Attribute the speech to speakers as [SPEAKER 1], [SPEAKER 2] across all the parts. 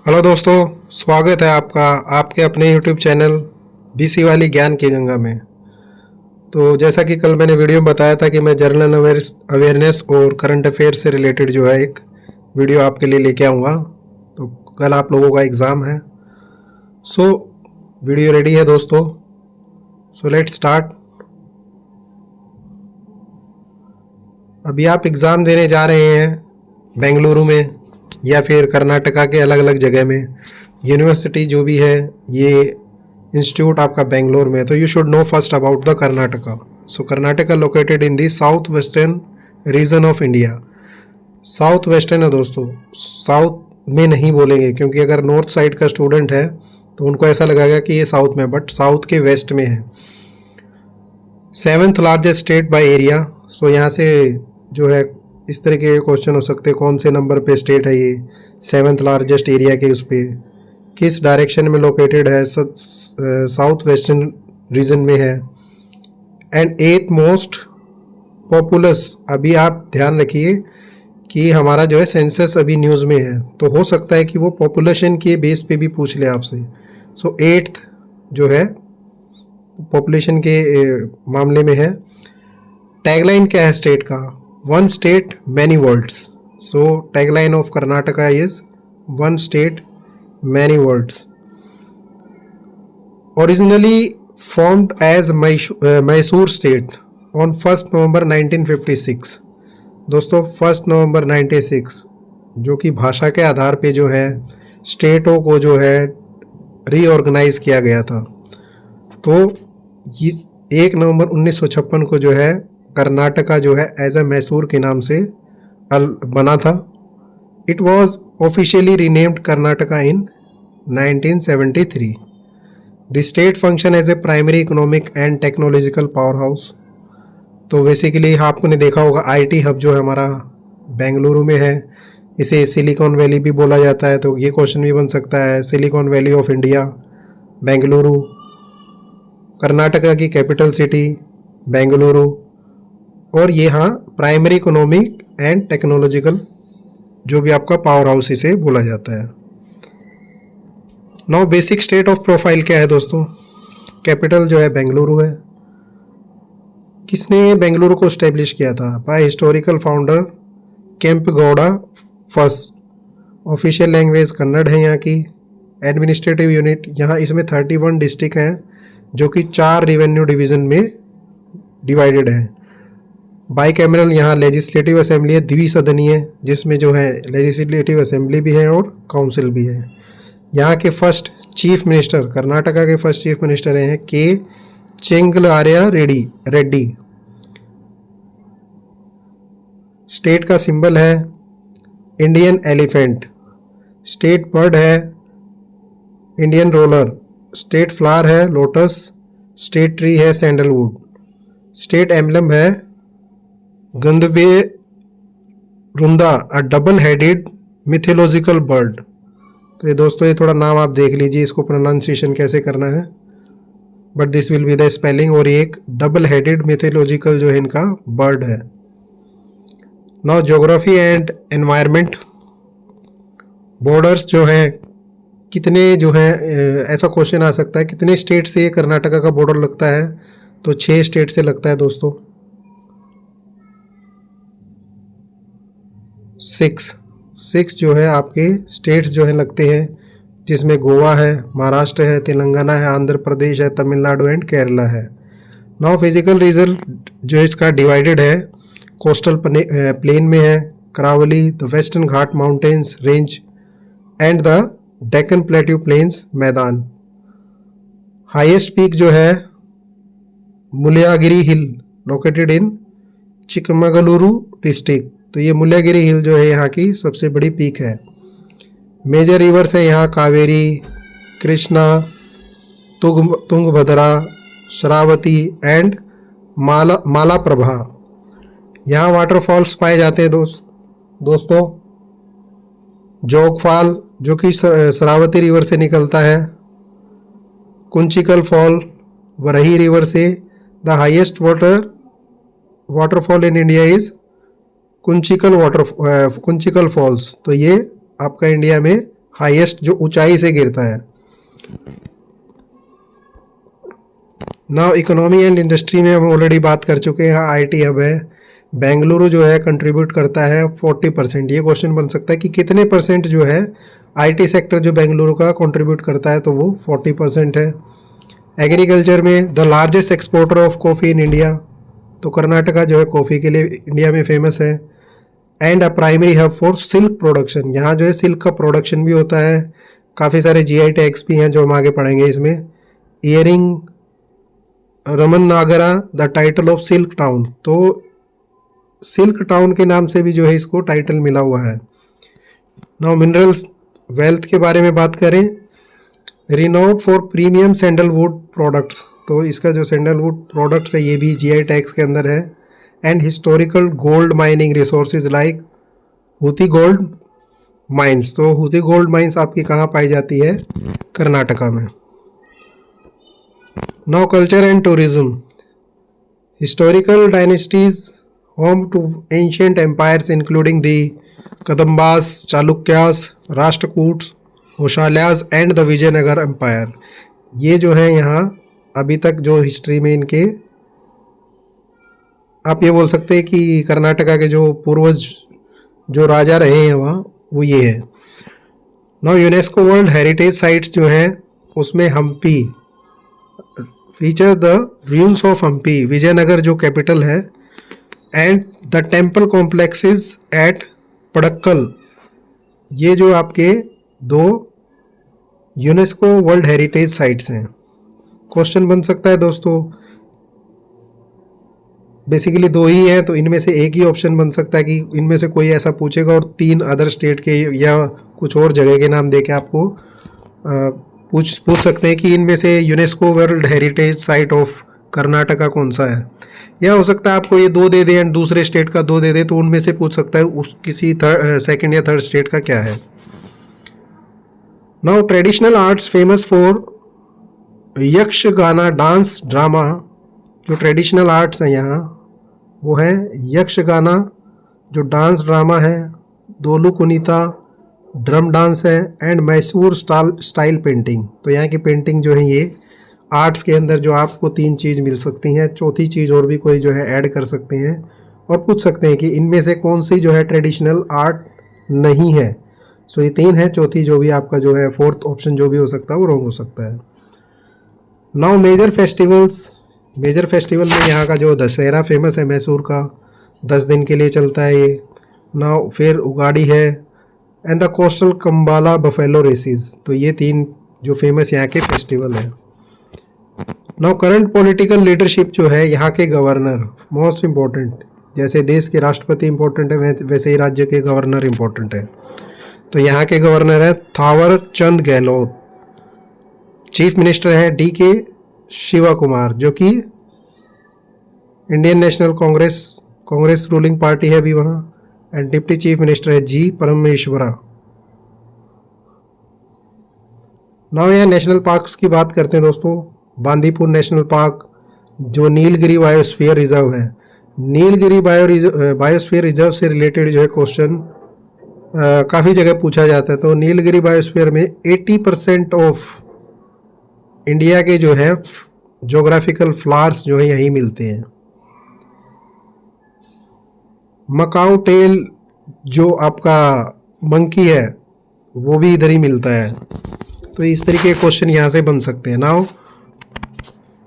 [SPEAKER 1] Hello दोस्तों, स्वागत है आपका आपके अपने यूट्यूब चैनल बीसी वाली ज्ञान की गंगा में। तो जैसा कि कल मैंने वीडियो में बताया था कि मैं जनरल अवेयरनेस और करंट अफेयर से रिलेटेड जो है एक वीडियो आपके लिए लेके आऊँगा। तो कल आप लोगों का एग्ज़ाम है। सो वीडियो रेडी है दोस्तों। So let's start. अभी आप एग्ज़ाम देने जा रहे हैं बेंगलुरु में या फिर कर्नाटका के अलग अलग जगह में। यूनिवर्सिटी जो भी है ये इंस्टीट्यूट आपका बेंगलोर में है, तो you should know first about the Karnataka. So Karnataka located in the south western region of India. South western है दोस्तों, साउथ में नहीं बोलेंगे क्योंकि अगर नॉर्थ साइड का स्टूडेंट है तो उनको ऐसा लगेगा कि ये साउथ में, बट साउथ के वेस्ट में है। Seventh largest state by area. So यहाँ से जो है इस तरह के क्वेश्चन हो सकते हैं, कौन से नंबर पे स्टेट है ये, सेवन्थ लार्जेस्ट एरिया के उस पर, किस डायरेक्शन में लोकेटेड है, साउथ वेस्टर्न रीजन में है, एंड एथ मोस्ट पॉपुलस। अभी आप ध्यान रखिए कि हमारा जो है सेंसस अभी न्यूज़ में है, तो हो सकता है कि वो पॉपुलेशन के बेस पे भी पूछ ले आपसे। सो एट्थ जो है पॉपुलेशन के मामले में है। टैगलाइन क्या है स्टेट का? One state many worlds. So tagline of Karnataka is one state many worlds. Originally formed as Mysore state on 1 November 1956। दोस्तों 1 नवंबर 96, जो कि भाषा के आधार पे जो है स्टेटों को जो है रीऑर्गेनाइज किया गया था। तो ये 1 नवंबर 1956 को जो है कर्नाटका जो है एज अ मैसूर के नाम से बना था। It was officially renamed Karnataka in 1973। The state function as a primary economic and technological powerhouse. तो बेसिकली आपने देखा होगा आईटी हब जो है हमारा बेंगलुरु में है, इसे सिलिकॉन वैली भी बोला जाता है। तो ये क्वेश्चन भी बन सकता है, silicon valley of India Bengaluru. Karnataka की कैपिटल सिटी बेंगलुरु, और ये हाँ प्राइमरी इकोनॉमिक एंड टेक्नोलॉजिकल जो भी आपका पावर हाउस इसे बोला जाता है। Now basic state of profile क्या है दोस्तों? कैपिटल जो है बेंगलुरु है। किसने बेंगलुरु को स्टैब्लिश किया था? By historical founder Kempegowda first. Official language Kannada है यहाँ की। एडमिनिस्ट्रेटिव यूनिट यहाँ इसमें 31 डिस्ट्रिक्ट हैं जो कि 4 रेवेन्यू डिवीज़न में डिवाइडेड है। बाईकैमरल यहाँ लेजिस्लेटिव असेंबली है, द्विसदनीय, जिसमें जो है लेजिस्लेटिव असेंबली भी है और काउंसिल भी है। यहाँ के फर्स्ट चीफ मिनिस्टर, कर्नाटका के फर्स्ट चीफ मिनिस्टर हैं के चेंगलार्या रेड्डी। स्टेट का सिंबल है इंडियन एलिफेंट। स्टेट बर्ड है इंडियन रोलर। स्टेट फ्लावर है लोटस। स्टेट ट्री है सैंडलवुड। स्टेट एम्बलम है Gandabherunda, a double headed mythological bird. तो ये दोस्तों ये थोड़ा नाम आप देख लीजिए, इसको प्रोनाउंसिएशन कैसे करना है, but this will be the spelling. और ये एक डबल हेडेड मिथोलॉजिकल जो है इनका बर्ड है। Now geography and environment. Borders जो है कितने जो है, ऐसा क्वेश्चन आ सकता है कितने स्टेट से कर्नाटका का बॉर्डर लगता है? तो 6 स्टेट से लगता है दोस्तों। 6 जो है आपके स्टेट्स जो है लगते हैं, जिसमें गोवा है, महाराष्ट्र है, तेलंगाना है, आंध्र प्रदेश है, तमिलनाडु एंड केरला है। नाउ फिजिकल रीजन जो इसका डिवाइडेड है, कोस्टल प्लेन में है करावली, द वेस्टर्न घाट mountains range and the Deccan plateau plains मैदान। हाईएस्ट पीक जो है Mullayanagiri hill located in Chikmagalur district. तो ये मुल्यागिरी हिल जो है यहाँ की सबसे बड़ी पीक है। मेजर रिवर्स है यहाँ कावेरी, कृष्णा, तुंगभद्रा, शरावती एंड मालाप्रभा। यहाँ वाटरफॉल्स पाए जाते हैं दोस्तों। जोगफॉल जो कि शरावती रिवर से निकलता है। कुंचिकल फॉल वरही रिवर से। The highest waterfall in India is Kunchikal falls. तो ये आपका इंडिया में हाईएस्ट जो ऊंचाई से गिरता है। नाउ इकोनॉमी एंड इंडस्ट्री में हम ऑलरेडी बात कर चुके हैं, आईटी हब है। बेंगलुरु जो है कंट्रीब्यूट करता है 40%। ये क्वेश्चन बन सकता है कि कितने परसेंट जो है आईटी सेक्टर जो बेंगलुरु का कंट्रीब्यूट करता है, तो वो 40% है। एग्रीकल्चर में the largest exporter of coffee in India, तो कर्नाटका जो है कॉफ़ी के लिए इंडिया में फेमस है। And a primary hub for silk production, यहाँ जो है सिल्क का प्रोडक्शन भी होता है। काफ़ी सारे जीआई टैग्स भी हैं जो हम आगे पढ़ेंगे इसमें। Earning Ramanagara the title of silk town, तो सिल्क टाउन के नाम से भी जो है इसको टाइटल मिला हुआ है। नाउ मिनरल्स वेल्थ के बारे में बात करें, renowned for premium sandalwood products, तो इसका जो सैंडलवुड प्रोडक्ट्स है ये भी जीआई टैग्स के अंदर है। And historical gold mining resources like Houthi gold mines, तो हुती गोल्ड माइंस आपकी कहाँ पाई जाती है? कर्नाटका में। Now culture and tourism, historical dynasties home to ancient empires including the Kadambas, Chalukyas, Rashtrakutas, Hoysalas and the Vijayanagara empire. ये जो है यहाँ अभी तक जो हिस्ट्री में इनके, आप ये बोल सकते हैं कि कर्नाटका के जो पूर्वज जो राजा रहे हैं वहाँ, वो ये है। Now UNESCO world heritage sites जो हैं उसमें Hampi feature the ruins of Hampi, Vijayanagara जो कैपिटल है। And the temple complexes at Pattadakal, ये जो आपके दो यूनेस्को वर्ल्ड हेरिटेज साइट्स हैं। क्वेश्चन बन सकता है दोस्तों, बेसिकली दो ही हैं, तो इनमें से एक ही ऑप्शन बन सकता है कि इनमें से कोई ऐसा पूछेगा और 3 अदर स्टेट के या कुछ और जगह के नाम देके आपको पूछ सकते हैं कि इनमें से UNESCO world heritage site of Karnataka कौन सा है। या हो सकता है आपको ये 2 दे दे एंड दूसरे स्टेट का 2 दे दे, तो उनमें से पूछ सकता है उस किसी सेकंड या थर्ड स्टेट का क्या है। Now traditional arts famous for Yakshagana dance drama, जो ट्रेडिशनल आर्ट्स हैं यहाँ वो है यक्षगाना जो डांस ड्रामा है, दोलू कुनीता ड्रम डांस है, एंड मैसूर स्टाइल पेंटिंग। तो यहाँ की पेंटिंग जो है ये आर्ट्स के अंदर जो आपको 3 चीज़ मिल सकती हैं, चौथी चीज़ और भी कोई जो है ऐड कर सकते हैं और पूछ सकते हैं कि इनमें से कौन सी जो है ट्रेडिशनल आर्ट नहीं है। सो ये 3 है, चौथी जो भी आपका जो है 4th ऑप्शन जो भी हो सकता है वो रॉन्ग हो सकता है। Now major festivals, major festival में यहाँ का जो दशहरा फेमस है मैसूर का, 10 दिन के लिए चलता है ये। नाउ फिर उगाड़ी है and the coastal Kambala buffalo races, तो ये 3 जो फेमस यहाँ के फेस्टिवल है। नाउ करंट पॉलिटिकल लीडरशिप जो है यहाँ के गवर्नर मोस्ट इम्पोर्टेंट, जैसे देश के राष्ट्रपति इम्पोर्टेंट है वैसे ही राज्य के गवर्नर इम्पोर्टेंट है। तो यहाँ के गवर्नर है थावर चंद गहलोत। चीफ मिनिस्टर है DK शिवा कुमार, जो कि Indian national Congress ruling party है अभी वहाँ। एंड डिप्टी चीफ मिनिस्टर है G परमेश्वरा। नाउ यहाँ नेशनल पार्क्स की बात करते हैं दोस्तों। बांदीपुर नेशनल पार्क जो नीलगिरी बायोस्फीयर रिजर्व है, नीलगिरी बायोस्फीयर रिजर्व से रिलेटेड जो है क्वेश्चन काफ़ी जगह पूछा जाता है। तो नीलगिरी बायोस्फीयर में 80% ऑफ इंडिया के जो है जोग्राफिकल फ्लावर्स जो है यहीं मिलते हैं। मकाऊ टेल जो आपका मंकी है वो भी इधर ही मिलता है। तो इस तरीके के क्वेश्चन यहाँ से बन सकते हैं। Now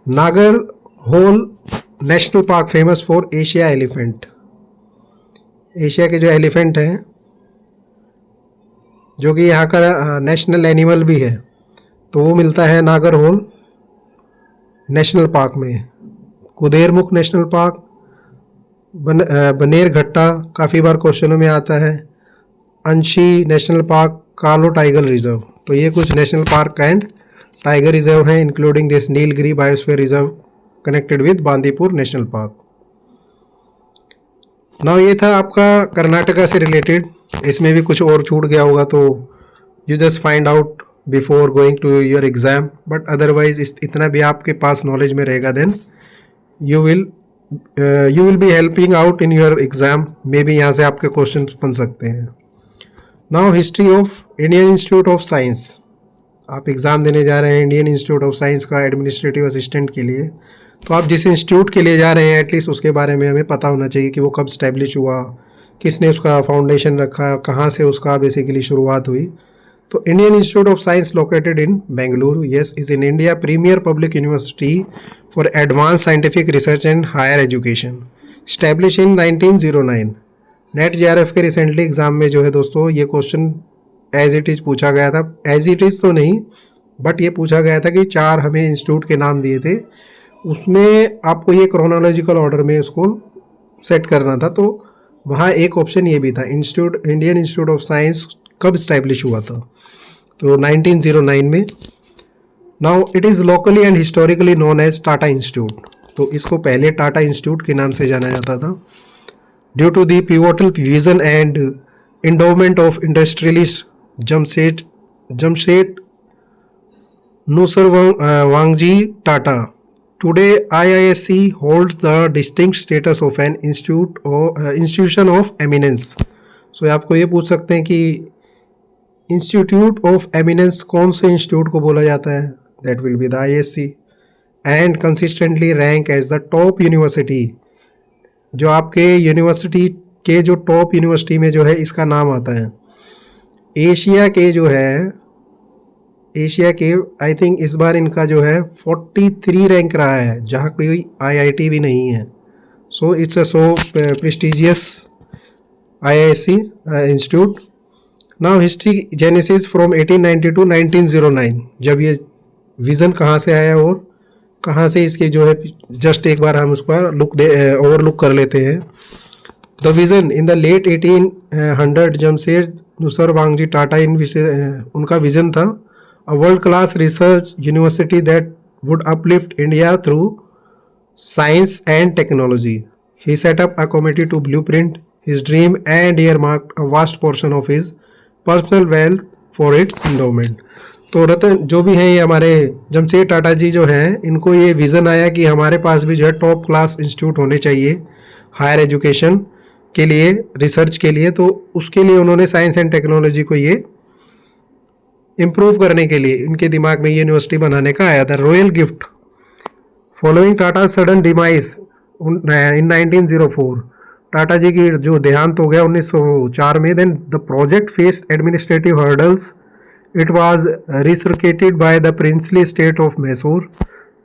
[SPEAKER 1] Nagarhole national park famous for Asia elephant, Asia के जो एलिफेंट हैं जो कि यहाँ का नेशनल एनिमल भी है, तो वो मिलता है नागर होल नेशनल पार्क में। कुदेरमुख नेशनल पार्क, बनेर घट्टा काफ़ी बार क्वेश्चनों में आता है। Anshi national park, Kali tiger reserve. तो ये कुछ national park and tiger reserve हैं including this Nilgiri biosphere reserve connected with Bandipur national park. Now ये था आपका कर्नाटका से रिलेटेड, इसमें भी कुछ और छूट गया होगा तो you just find out before going to your exam, but otherwise इतना भी आपके पास नॉलेज में रहेगा then you will be helping out in your exam. Maybe यहाँ से आपके क्वेश्चन बन सकते हैं। Now history of Indian institute of Science. आप एग्ज़ाम देने जा रहे हैं इंडियन इंस्टीट्यूट ऑफ साइंस का एडमिनिस्ट्रेटिव असिस्टेंट के लिए, तो आप जिस इंस्टीट्यूट के लिए जा रहे हैं एटलीस्ट उसके बारे में हमें पता होना चाहिए कि वो कब स्टैब्लिश हुआ, किसने उसका फाउंडेशन रखा, कहाँ से उसका बेसिकली शुरुआत हुई। तो Indian institute of Science located in Bengaluru, yes, is in India premier public university for advance scientific research and higher education, establish in 1909। NET JRF के रिसेंटली एग्ज़ाम में जो है दोस्तों ये क्वेश्चन एज इट इज़ पूछा गया था, एज इट इज़ तो नहीं बट ये पूछा गया था कि 4 हमें इंस्टीट्यूट के नाम दिए थे, उसमें आपको ये क्रोनोलॉजिकल ऑर्डर में उसको सेट करना था। तो वहाँ एक ऑप्शन ये भी था, इंडियन इंस्टीट्यूट ऑफ साइंस कब स्टैब्लिश हुआ था, तो 1909 में। Now it is locally and historically known as Tata institute, तो इसको पहले टाटा इंस्टीट्यूट के नाम से जाना जाता था। Due to the pivotal vision and endowment of industrialist Jamshed Nusarwangji Tata. Today, IISc holds the distinct status of an institution of eminence. So आपको ये पूछ सकते हैं कि इंस्टीट्यूट ऑफ एमिनेंस कौन से इंस्टीट्यूट को बोला जाता है, that will be the IISc, and consistently rank as the top university. जो आपके यूनिवर्सिटी के जो टॉप यूनिवर्सिटी में जो है इसका नाम आता है। एशिया के जो है एशिया के आई थिंक इस बार इनका जो है 43 रैंक रहा है, जहाँ कोई IIT भी नहीं है। So it's a so prestigious IISc institute. Now history genesis from 1890 to 1909, जब ये विज़न कहाँ से आया और कहाँ से इसके जो है, जस्ट एक बार हम उस पर ओवरलुक कर लेते हैं। The vision in the late 1800, Jamshedji Nusserwanji Tata उनका विज़न था a world-class research university that would uplift India through science and technology. He set up a committee to blueprint his dream and earmarked a vast portion of his personal wealth for its endowment. तो रतन जो भी हैं ये हमारे जमशेद टाटा जी जो हैं, इनको ये विज़न आया कि हमारे पास भी जो है टॉप क्लास इंस्टीट्यूट होने चाहिए हायर एजुकेशन के लिए, रिसर्च के लिए। तो उसके लिए उन्होंने साइंस एंड टेक्नोलॉजी को ये इम्प्रूव करने के लिए इनके दिमाग में यूनिवर्सिटी बनाने का आया था। Royal gift following Tata sudden demise in 1904, Tata ji की जो देहांत हो गया 1904 में, then the project faced administrative hurdles. It was resurrected by the princely state of Mysore.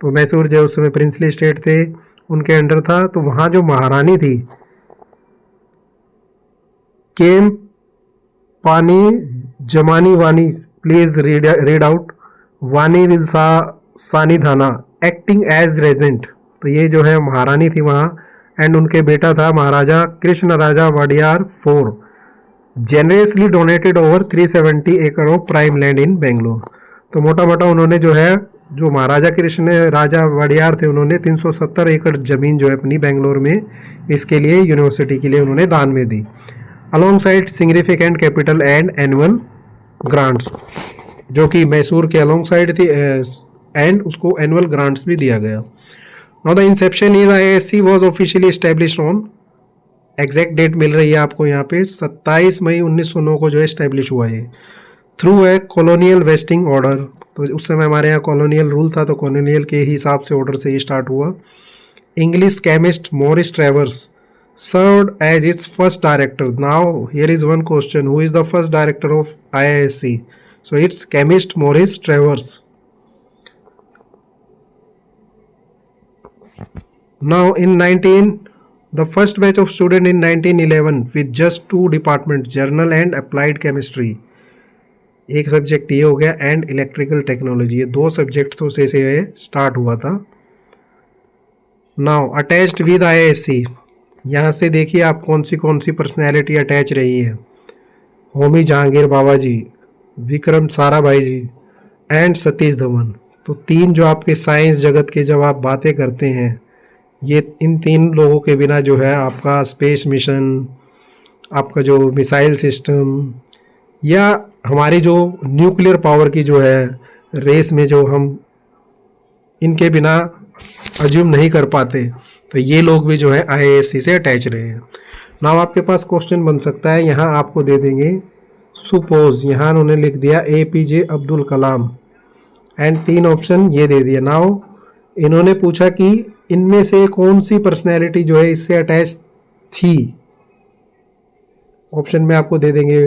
[SPEAKER 1] तो मैसूर जो उस समय प्रिंसली स्टेट थे उनके अंडर था। तो वहाँ जो महारानी थी केम पानी जमानी वानी, प्लीज रीड आउट, वानी विल्सा सानिधाना एक्टिंग एज रेजेंट। तो ये जो है महारानी थी वहाँ, एंड उनके बेटा था महाराजा कृष्ण राजा वाडियार 4, जेनरसली डोनेटेड ओवर 370 एकड़ of prime land in Bangalore. तो मोटा मोटा उन्होंने जो है, जो महाराजा कृष्ण राजा वाडियार थे, उन्होंने 370 एकड़ ज़मीन जो है अपनी बेंगलोर में इसके लिए यूनिवर्सिटी के लिए उन्होंने दान में दी, alongside significant capital and annual grants, जो कि मैसूर के अलॉन्ग साइड थी, एंड उसको एनुअल ग्रांट्स भी दिया गया। Now the inception is IISc was officially established on, exact date मिल रही है आपको यहाँ पे, 27 मई 1909 को जो है एस्टेब्लिश हुआ है, through a colonial wasting order. तो उस समय हमारे यहाँ कॉलोनियल रूल था, तो कॉलोनियल के हिसाब से ऑर्डर से ही स्टार्ट हुआ। English chemist Morris ट्रेवर्स served as its first director. Now here is one question, who is the first director of IISc? So it's chemist Maurice Travers. Now in the first batch of student in 1911 with just 2 departments, journal and applied chemistry, एक subject ये हो गया, and electrical technology, ये 2 subjects से start हुआ था। Now attached with IISc, यहाँ से देखिए आप कौन सी पर्सनैलिटी अटैच रही है। होमी जहांगीर बाबा जी, विक्रम साराभाई जी एंड सतीश धवन। तो 3 जो आपके साइंस जगत के जब आप बातें करते हैं, ये इन 3 लोगों के बिना जो है आपका स्पेस मिशन, आपका जो मिसाइल सिस्टम, या हमारी जो न्यूक्लियर पावर की जो है रेस में जो हम इनके बिना अज्यूम नहीं कर पाते, तो ये लोग भी जो है IISc से अटैच रहे हैं। नाउ आपके पास क्वेश्चन बन सकता है, यहाँ आपको दे देंगे सुपोज, यहाँ उन्होंने लिख दिया APJ Abdul Kalam, and 3 option ये दे दिया। नाउ इन्होंने पूछा कि इनमें से कौन सी पर्सनैलिटी जो है इससे अटैच थी। ऑप्शन में आपको दे देंगे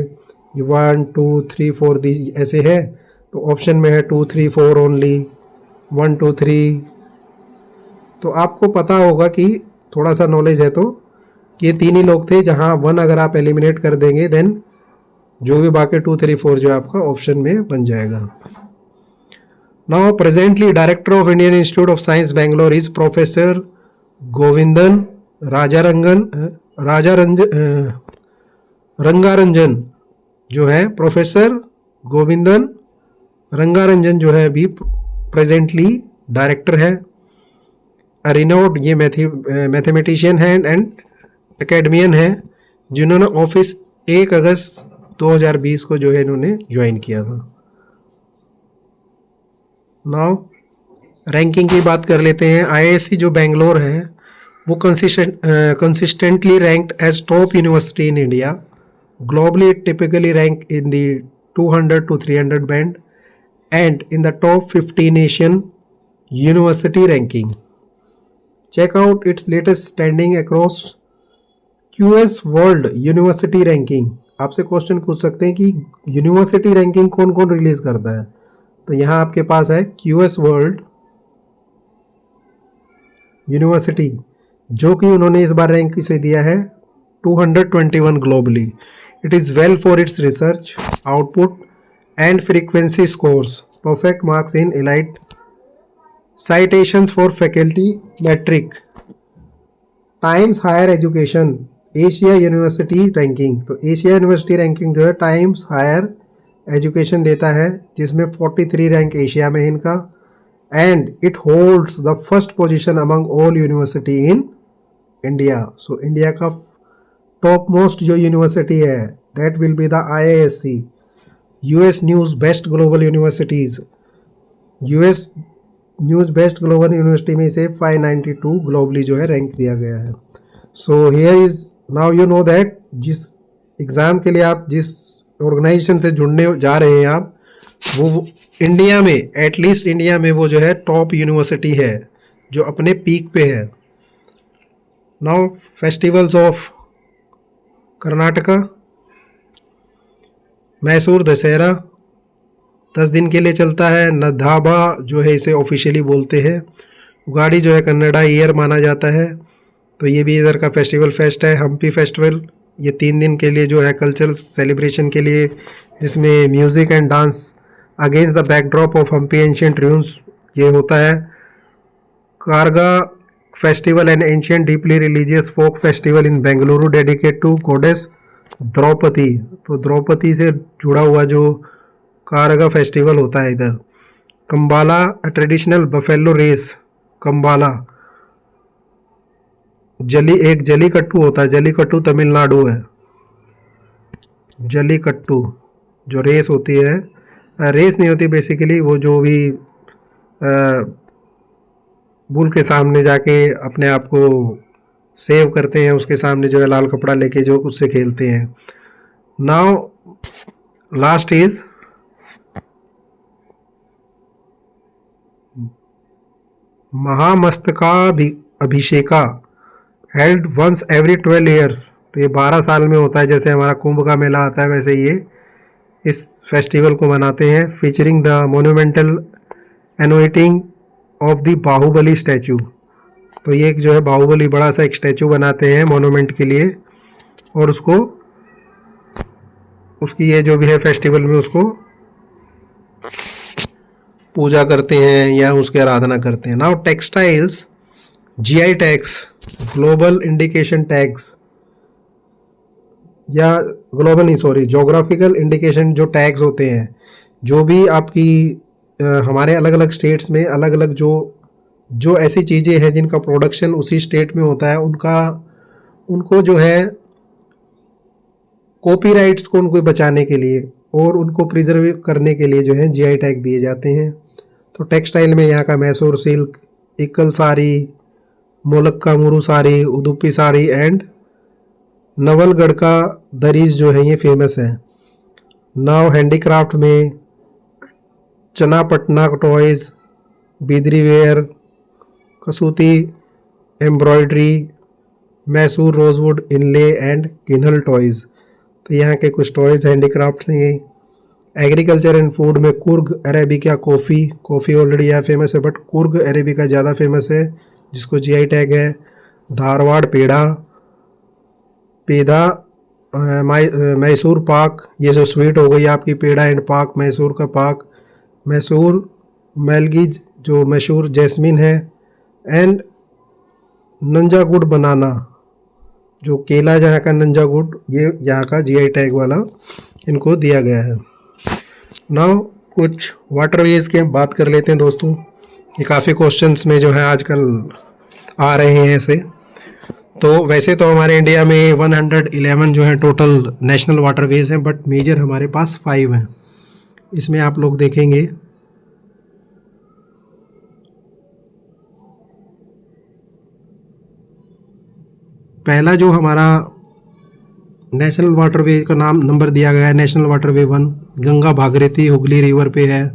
[SPEAKER 1] 1 2 3 4 दी ऐसे है, तो ऑप्शन में है 2 3 4 ओनली, 1 2 3। तो आपको पता होगा कि थोड़ा सा नॉलेज है तो ये 3 ही लोग थे, जहाँ 1 अगर आप एलिमिनेट कर देंगे देन जो भी बाकी 2 3 4 जो आपका ऑप्शन में बन जाएगा। Now presently director of Indian institute of science Bangalore is professor Govindan Rangarajan जो है, प्रोफेसर गोविंदन रंगारंजन जो है अभी प्रेजेंटली डायरेक्टर है। रिनोड ये मैथमेटिशियन है एंड एकेडमियन है, जिन्होंने ऑफिस 1 अगस्त 2020 को जो है इन्होंने ज्वाइन किया था। नाउ रैंकिंग की बात कर लेते हैं। IISc जो बेंगलोर है वो consistently ranked as top university in India. Globally it typically rank in the 200 to 300 band and in the top 50 Asian university ranking. Check out its latest standing across QS world university ranking. आपसे question पूछ सकते हैं कि university ranking कौन कौन release करता है, तो यहाँ आपके पास है QS वर्ल्ड यूनिवर्सिटी, जो कि उन्होंने इस बार रैंक से दिया है 221 globally. It is well for its research output and frequency scores, perfect marks in elite citations for faculty metric. Times higher education Asia university ranking, तो एशिया यूनिवर्सिटी रैंकिंग जो है टाइम्स हायर एजुकेशन देता है, जिसमें 43 rank Asia में इनका, and it holds the first position among all university in India. So India का top most जो यूनिवर्सिटी है that will be the IISc, US news best global universities. US news best global university में से 592 globally जो है rank दिया गया है। So here is now you know that जिस एग्ज़ाम के लिए आप जिस ऑर्गेनाइजेशन से जुड़ने जा रहे हैं आप, वो इंडिया में एटलीस्ट इंडिया में वो जो है टॉप यूनिवर्सिटी है जो अपने पीक पे है। Now festivals of Karnataka, Mysore Dussehra 10 दिन के लिए चलता है। नधाबा जो है इसे ऑफिशियली बोलते हैं। उगाड़ी जो है कन्नड़ा ईयर माना जाता है, तो ये भी इधर का फेस्टिवल फेस्ट है। हम्पी फेस्टिवल ये 3 दिन के लिए जो है कल्चरल सेलिब्रेशन के लिए, जिसमें music and dance against the backdrop of Hampi ancient ruins ये होता है। Karaga festival and ancient deeply religious folk festival in Bengaluru dedicate to goddess Draupadi, तो द्रौपदी से जुड़ा हुआ जो कारगा फेस्टिवल होता है इधर। Kambala traditional buffalo race, Kambala एक जलीकट्टू होता है, जलीकट्टू तमिलनाडु है। जलीकट्टू जो रेस होती है, रेस नहीं होती बेसिकली, वो जो भी बुल के सामने जाके अपने आप को सेव करते हैं, उसके सामने जो है लाल कपड़ा लेके जो उससे खेलते हैं। Now last is Mahamastakabhisheka held once every 12 years, तो ये 12 साल में होता है। जैसे हमारा कुंभ का मेला आता है वैसे ये इस फेस्टिवल को मनाते हैं। Featuring the monumental anointing of the Bahubali statue, तो ये एक जो है बाहुबली बड़ा सा एक स्टैचू बनाते हैं मोन्यूमेंट के लिए, और उसको उसकी ये जो भी है फेस्टिवल में उसको पूजा करते हैं या उसकी आराधना करते हैं। Now textiles GI tags, global indication tags, या ग्लोबल नहीं सॉरी जोग्राफिकल इंडिकेशन जो टैग्स होते हैं, जो भी आपकी हमारे अलग अलग स्टेट्स में अलग अलग जो ऐसी चीज़ें हैं जिनका प्रोडक्शन उसी स्टेट में होता है, उनको जो है कॉपीराइट्स को उनको बचाने के लिए और उनको प्रिजर्व करने के लिए जो है GI टैग दिए जाते हैं। तो टेक्सटाइल में यहाँ का मैसूर सिल्क, इक्कल साड़ी, मोलक्का मुरु साड़ी, उदुपी साड़ी एंड नवलगढ़ का दरीज जो है ये फेमस है। नाव हैंडीक्राफ्ट में Channapatna toys, Bidri ware, Kasuti embroidery, Mysore rosewood inlay and Kinhal toys. तो यहाँ के कुछ टॉयज़ हैंडीक्राफ्ट हैं ये। एग्रीकल्चर एंड फूड में कुर्ग अरेबिका कॉफ़ी ऑलरेडी यहाँ फेमस है, बट कुर्ग अरेबिका ज़्यादा फेमस है जिसको जीआई टैग है। धारवाड़ पेड़ा मैसूर पाक, ये जो स्वीट हो गई आपकी पेड़ा एंड पाक, मैसूर का पाक। मैसूर मेलगीज जो मशहूर जैस्मिन है। एंड नंजागुड बनाना, जो केला जहाँ का नंजागुड, ये यहाँ का जीआई टैग वाला इनको दिया गया है। नाउ कुछ वाटरवेज की बात कर लेते हैं दोस्तों। ये काफ़ी क्वेश्चंस में जो है आजकल आ रहे हैं ऐसे। तो वैसे तो हमारे इंडिया में 111 जो है टोटल नेशनल वाटरवेज हैं, बट मेजर हमारे पास 5 हैं। इसमें आप लोग देखेंगे पहला जो हमारा नेशनल वाटरवे का नाम नंबर दिया गया है, national waterway 1 Ganga Bhagirathi Hooghly river पे है।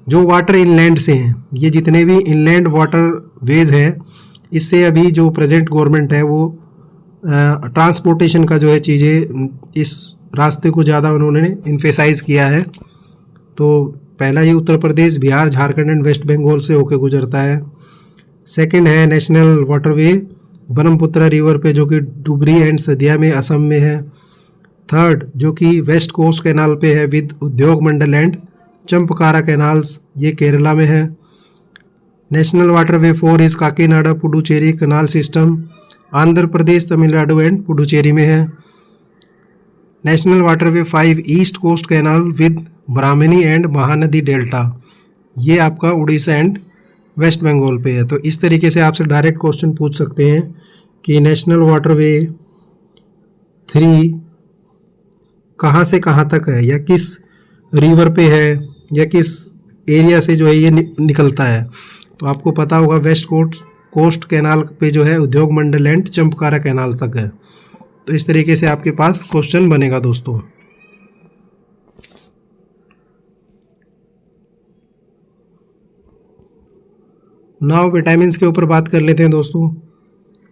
[SPEAKER 1] जो वाटर इनलैंड से हैं, ये जितने भी इनलैंड वाटर वेज हैं, इससे अभी जो प्रेजेंट गवर्नमेंट है वो ट्रांसपोर्टेशन का जो है चीज़ें, इस रास्ते को ज़्यादा उन्होंने इन्फेसाइज किया है। तो पहला ये उत्तर प्रदेश, बिहार, झारखंड एंड वेस्ट बंगाल से होकर गुजरता है। सेकंड है नेशनल वाटरवे ब्रह्मपुत्र रिवर पे, जो कि डुबरी एंड सदिया में असम में है। थर्ड जो कि वेस्ट कोस्ट कैनाल पे है विद उद्योग मंडल एंड चंपकारा कैनाल्स, ये केरला में है। National waterway 4 is Kakinada Puducherry canal system, Andhra Pradesh, Tamil Nadu and Puducherry में है। National waterway 5 east coast canal with Brahmani and Mahanadi delta, ये आपका उड़ीसा एंड वेस्ट बंगाल पे है। तो इस तरीके से आपसे डायरेक्ट क्वेश्चन पूछ सकते हैं कि नेशनल वाटरवे 3 कहाँ से कहाँ तक है, या किस रिवर पे है, या किस एरिया से जो है ये निकलता है। तो आपको पता होगा वेस्ट कोस्ट कैनाल पे जो है उद्योग मंडल एंड चंपकारा कैनाल तक है। तो इस तरीके से आपके पास क्वेश्चन बनेगा दोस्तों। नाउ विटामिन्स के ऊपर बात कर लेते हैं दोस्तों।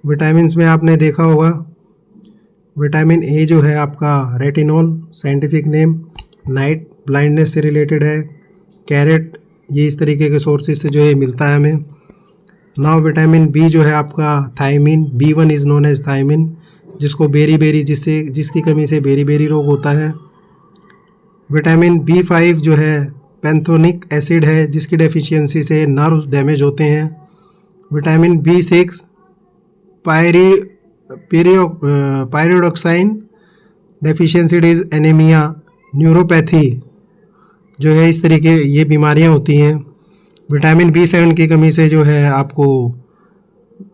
[SPEAKER 1] विटामिन्स में आपने देखा होगा विटामिन ए जो है आपका retinol, scientific name, night blindness से रिलेटेड है। कैरेट, ये इस तरीके के सोर्सेज से जो है मिलता है हमें। नाउ विटामिन बी जो है आपका thiamine, B1 is known as thiamine, जिसको बेरी जिसकी कमी से बेरी रोग होता है। विटामिन B5 जो है पैंथोनिक एसिड है, जिसकी डेफिशिएंसी से नर्व डैमेज होते हैं। Vitamin B6 pyridoxine deficiency is anaemia, neuropathy जो है, इस तरीके ये बीमारियां होती हैं। विटामिन B7 की कमी से जो है आपको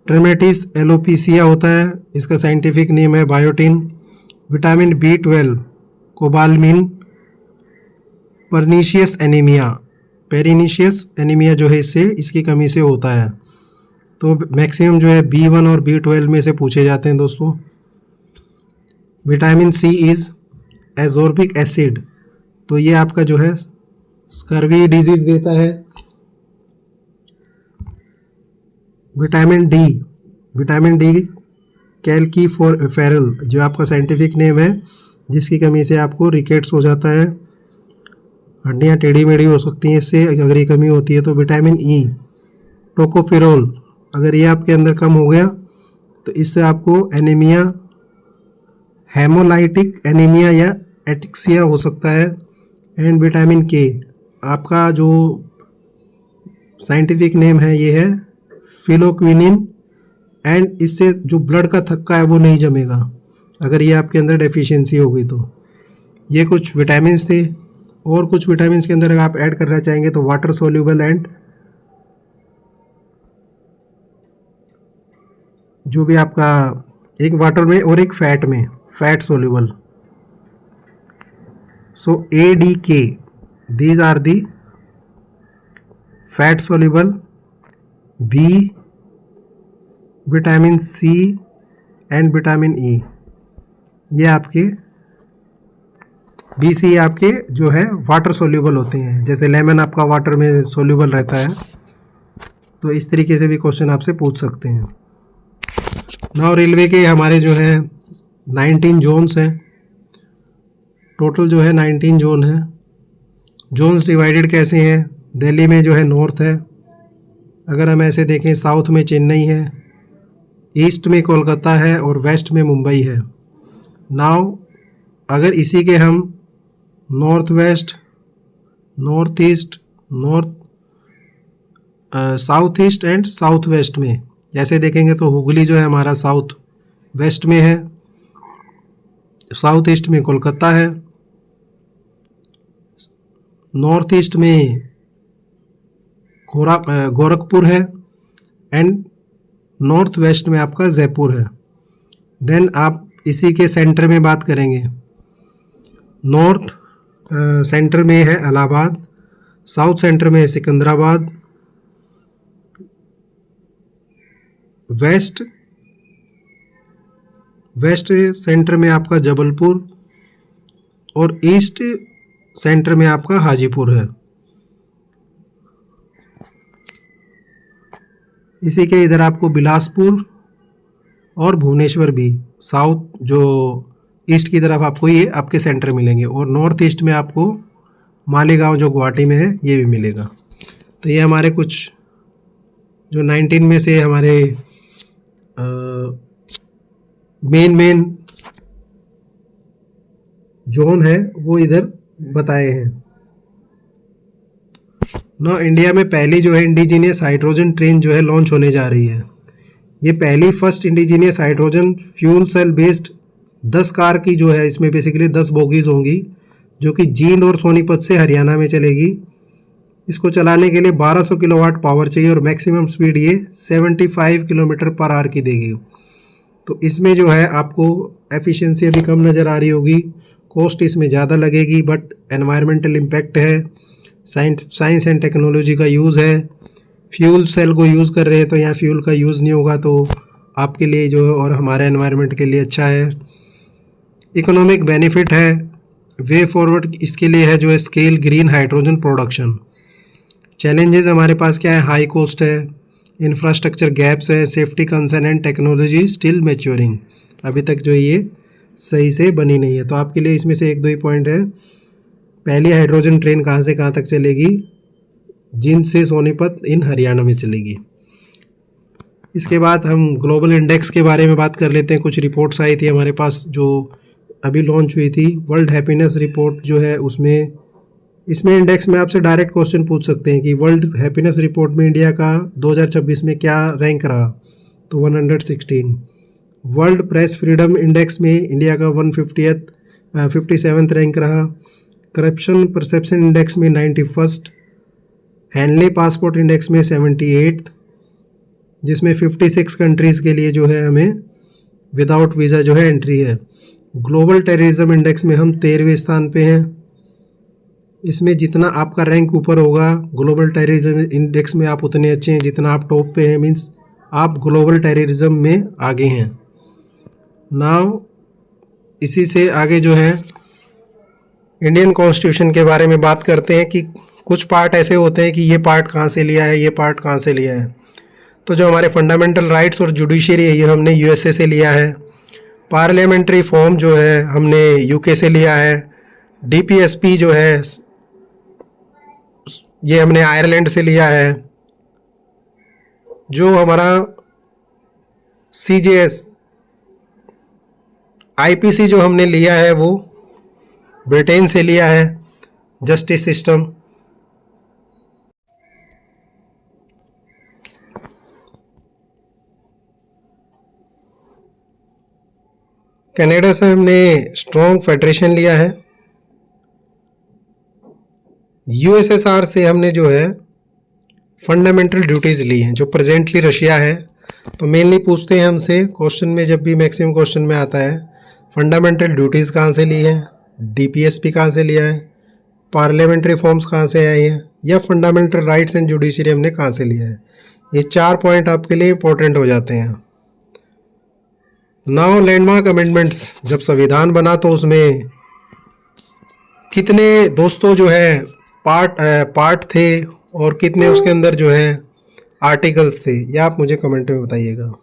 [SPEAKER 1] ट्रेमेटिस एलोपेसिया होता है, इसका साइंटिफिक नेम है biotin. Vitamin B12 cobalamin, pernicious anaemia जो है इसकी कमी से होता है। तो मैक्सिमम जो है B1 और B12 में से पूछे जाते हैं दोस्तों। विटामिन C इज़ एजोर्बिक एसिड, तो ये आपका जो है स्कर्वी डिजीज़ देता है। विटामिन डी कैल्कीफेरल जो आपका साइंटिफिक नेम है, जिसकी कमी से आपको रिकेट्स हो जाता है, हड्डियाँ टेढ़ी मेढ़ी हो सकती हैं इससे अगर ये कमी होती है। तो विटामिन ई टोकोफेरोल, अगर ये आपके अंदर कम हो गया तो इससे आपको एनीमिया, हेमोलाइटिक एनीमिया या एटिक्सिया हो सकता है। एंड विटामिन के, आपका जो साइंटिफिक नेम है ये है फिलोक्विनिन, एंड इससे जो ब्लड का थक्का है वो नहीं जमेगा अगर ये आपके अंदर डेफिशिएंसी हो गई। तो ये कुछ विटामिन्स थे। और कुछ विटामिन्स के अंदर अगर आप ऐड करना चाहेंगे तो वाटर सोल्यूबल एंड जो भी आपका एक वाटर में और एक fat soluble. So ADK, these are the fat soluble. B, vitamin C and vitamin E, ये आपके BC आपके जो है वाटर सोल्यूबल होते हैं, जैसे लेमन आपका वाटर में सोल्यूबल रहता है। तो इस तरीके से भी क्वेश्चन आपसे पूछ सकते हैं। नाउ रेलवे के हमारे जो है 19 जोन्स हैं, टोटल जो है 19 जोन है। जोन्स डिवाइडेड कैसे हैं? दिल्ली में जो है नॉर्थ है, अगर हम ऐसे देखें साउथ में चेन्नई है, ईस्ट में कोलकाता है और वेस्ट में मुंबई है। नाउ अगर इसी के हम north west, north east, south east and south west में जैसे देखेंगे तो हुगली जो है हमारा साउथ वेस्ट में है, साउथ ईस्ट में कोलकाता है, नॉर्थ ईस्ट में गोरखपुर है एंड नॉर्थ वेस्ट में आपका जयपुर है। देन आप इसी के सेंटर में बात करेंगे, नॉर्थ सेंटर में है इलाहाबाद, साउथ सेंटर में है सिकंदराबाद, वेस्ट सेंटर में आपका जबलपुर और ईस्ट सेंटर में आपका हाजीपुर है। इसी के इधर आपको बिलासपुर और भुवनेश्वर भी साउथ जो ईस्ट की तरफ आपको ये आपके सेंटर मिलेंगे, और नॉर्थ ईस्ट में आपको मालेगांव जो गुवाहाटी में है ये भी मिलेगा। तो ये हमारे कुछ जो 19 में से हमारे मेन जोन है वो इधर बताए हैं। ना इंडिया में पहली जो है इंडिजीनियस हाइड्रोजन ट्रेन जो है लॉन्च होने जा रही है। ये पहली first indigenous hydrogen fuel cell based 10 car की जो है, इसमें बेसिकली 10 बोगीज होंगी जो कि जींद और सोनीपत से हरियाणा में चलेगी। इसको चलाने के लिए 1200 किलोवाट पावर चाहिए और मैक्सिमम स्पीड ये 75 किलोमीटर पर आवर की देगी। तो इसमें जो है आपको एफिशिएंसी अभी कम नज़र आ रही होगी, कॉस्ट इसमें ज़्यादा लगेगी, बट एनवायरमेंटल इम्पैक्ट है, साइंस एंड टेक्नोलॉजी का यूज़ है। फ्यूल सेल को यूज़ कर रहे हैं तो यहाँ फ्यूल का यूज़ नहीं होगा, तो आपके लिए जो है और हमारे एनवायरनमेंट के लिए अच्छा है। इकोनॉमिक बेनिफिट है। वे फॉरवर्ड इसके लिए है जो है scale green hydrogen production. Challenges हमारे पास क्या है? हाई कॉस्ट है, इंफ्रास्ट्रक्चर गैप्स है, safety concern and technology still maturing. अभी तक जो ये सही से बनी नहीं है। तो आपके लिए इसमें से 1-2 ही पॉइंट है। पहली हाइड्रोजन ट्रेन कहाँ से कहाँ तक चलेगी? जींद से सोनीपत इन हरियाणा में चलेगी। इसके बाद हम ग्लोबल इंडेक्स के बारे में बात कर लेते हैं। कुछ रिपोर्ट्स आई थी हमारे पास जो अभी लॉन्च हुई थी, वर्ल्ड हैप्पीनेस रिपोर्ट जो है उसमें, इसमें इंडेक्स में आपसे डायरेक्ट क्वेश्चन पूछ सकते हैं कि वर्ल्ड हैप्पीनेस रिपोर्ट में इंडिया का 2026 में क्या रैंक रहा, तो 116। वर्ल्ड प्रेस फ्रीडम इंडेक्स में इंडिया का 57th रैंक रहा। करप्शन परसेप्शन इंडेक्स में 91st। हैनले पासपोर्ट इंडेक्स में 78th, जिसमें 56 कंट्रीज़ के लिए जो है हमें विदाउट वीज़ा जो है एंट्री है। ग्लोबल टेररिज्म इंडेक्स में हम 13वें स्थान पे हैं। इसमें जितना आपका रैंक ऊपर होगा ग्लोबल टेररिज्म इंडेक्स में आप उतने अच्छे हैं, जितना आप टॉप पे हैं मीन्स आप ग्लोबल टेररिज्म में आगे हैं। नाउ इसी से आगे जो है इंडियन कॉन्स्टिट्यूशन के बारे में बात करते हैं कि कुछ पार्ट ऐसे होते हैं कि ये पार्ट कहाँ से लिया है, ये पार्ट कहाँ से लिया है। तो जो हमारे फंडामेंटल राइट्स और जुडिशरी है ये हमने यूएसए से लिया है। पार्लियामेंट्री फॉर्म जो है हमने यूके से लिया है। डीपीएसपी जो है ये हमने आयरलैंड से लिया है। जो हमारा सीजेएस आईपीसी जो हमने लिया है वो ब्रिटेन से लिया है, जस्टिस सिस्टम। कनाडा से हमने स्ट्रॉन्ग फेडरेशन लिया है। यूएसएसआर से हमने जो है फंडामेंटल ड्यूटीज़ ली हैं, जो प्रेजेंटली रशिया है। तो मेनली पूछते हैं हमसे क्वेश्चन में, जब भी मैक्सिमम क्वेश्चन में आता है, फंडामेंटल ड्यूटीज़ कहाँ से ली है, डीपीएसपी कहाँ से लिया है, पार्लियामेंट्री फॉर्म्स कहाँ से आए हैं, या फंडामेंटल राइट्स एंड जुडिशरी हमने कहाँ से लिया है। ये 4 पॉइंट आपके लिए इंपॉर्टेंट हो जाते हैं। नाउ लैंडमार्क अमेंडमेंट्स, जब संविधान बना तो उसमें कितने दोस्तों जो है पार्ट थे और कितने उसके अंदर जो है आर्टिकल्स थे, ये आप मुझे कमेंट में बताइएगा।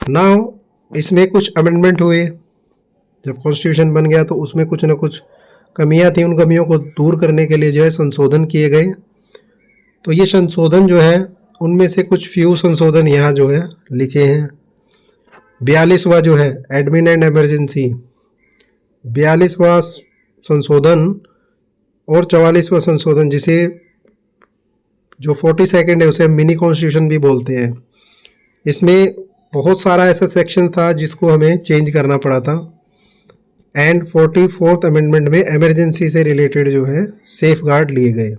[SPEAKER 1] नाउ इसमें कुछ अमेंडमेंट हुए, जब कॉन्स्टिट्यूशन बन गया तो उसमें कुछ ना कुछ कमियां थी, उन कमियों को दूर करने के लिए जो है संशोधन किए गए। तो ये संशोधन जो है उनमें से कुछ फ्यू संशोधन यहाँ जो है लिखे हैं। 42वां जो है एडमिन एंड इमरजेंसी, 42वां संशोधन और 44वां संशोधन, जिसे जो 42nd है उसे मिनी कॉन्स्टिट्यूशन भी बोलते हैं। इसमें बहुत सारा ऐसा सेक्शन था जिसको हमें चेंज करना पड़ा था। एंड 44th अमेंडमेंट में इमरजेंसी से रिलेटेड जो है सेफ गार्ड लिए गए।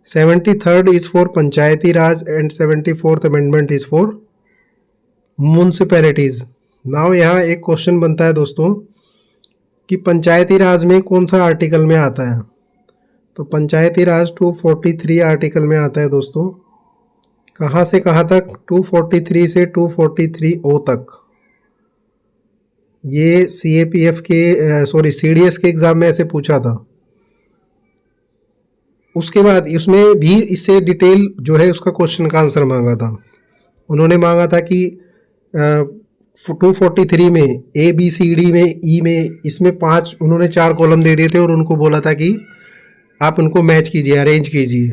[SPEAKER 1] 73rd is for Panchayati Raj and 74th amendment is for municipalities. Now यहाँ एक क्वेश्चन बनता है दोस्तों कि पंचायती राज में कौन सा आर्टिकल में आता है। तो पंचायती राज 243 आर्टिकल में आता है दोस्तों। कहाँ से कहाँ तक? 243 से 243O तक। ये CAPF के CDS के एग्ज़ाम में ऐसे पूछा था। उसके बाद उसमें भी इससे डिटेल जो है उसका क्वेश्चन का आंसर मांगा था। उन्होंने मांगा था कि 243 में ABCD में E में, इसमें 5 उन्होंने 4 कॉलम दे दिए थे और उनको बोला था कि आप उनको मैच कीजिए, अरेंज कीजिए।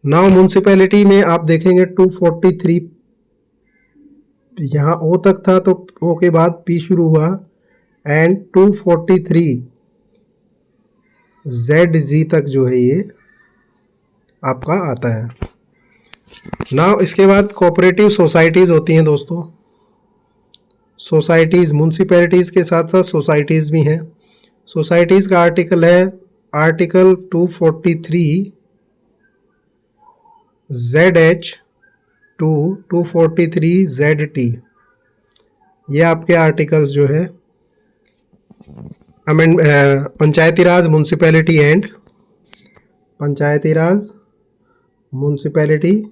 [SPEAKER 1] नाउ म्यूनसिपैलिटी में आप देखेंगे 243 यहाँ O तक था, तो O के बाद P शुरू हुआ एंड 243 ZG तक जो है ये आपका आता है। नाउ इसके बाद कोऑपरेटिव सोसाइटीज़ होती हैं दोस्तों। सोसाइटीज़ म्यूनसिपैलिटीज़ के साथ साथ सोसाइटीज़ भी हैं। सोसाइटीज़ का आर्टिकल है आर्टिकल 243 ZH टू 243 ZT। ये आपके आर्टिकल्स जो है Panchayati Raj municipality and municipality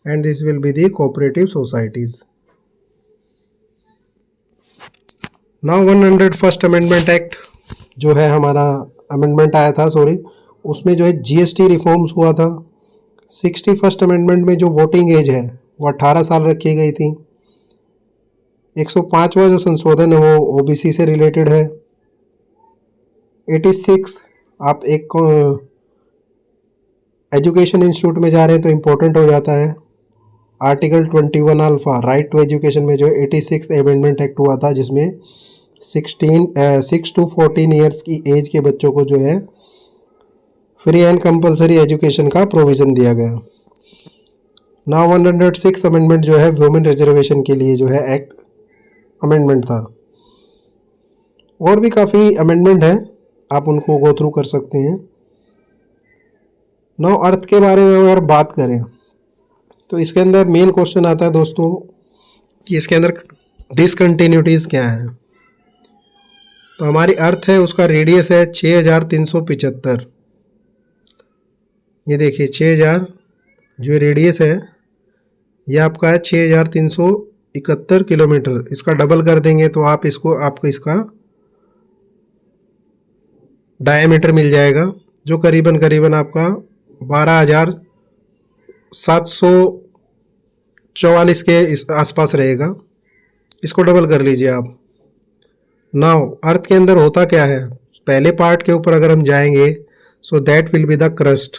[SPEAKER 1] and this will be the cooperative societies. Now 101st amendment act जो है हमारा अमेंडमेंट आया था, उसमें जो है GST रिफॉर्म्स हुआ था। 61st अमेंडमेंट में जो वोटिंग एज है वो 18 साल रखी गई थी। 105वां जो संशोधन है वो OBC से रिलेटेड है। 86 आप एक एजुकेशन इंस्टीट्यूट में जा रहे हैं तो इम्पोर्टेंट हो जाता है। Article 21 alpha right to education में जो 86 अमेंडमेंट एक्ट हुआ था, जिसमें 6 to 14 ईयर्स की एज के बच्चों को जो है फ्री एंड कंपलसरी एजुकेशन का प्रोविज़न दिया गया। नाउ 106 अमेंडमेंट जो है वुमेन रिजर्वेशन के लिए जो है एक्ट अमेंडमेंट था। और भी काफ़ी अमेंडमेंट हैं, आप उनको गो थ्रू कर सकते हैं। नाउ अर्थ के बारे में अगर बात करें तो इसके अंदर मेन क्वेश्चन आता है दोस्तों कि इसके अंदर डिसकंटिन्यूटीज़ क्या हैं। तो हमारी अर्थ है, उसका रेडियस है 6375। ये देखिए 6000 जो रेडियस है ये आपका है 6371 किलोमीटर। इसका डबल कर देंगे तो आपको इसका डायमीटर मिल जाएगा, जो करीबन आपका 12,744 के इस आसपास रहेगा। इसको डबल कर लीजिए आप। नाउ अर्थ के अंदर होता क्या है, पहले पार्ट के ऊपर अगर हम जाएंगे so that will be the crust.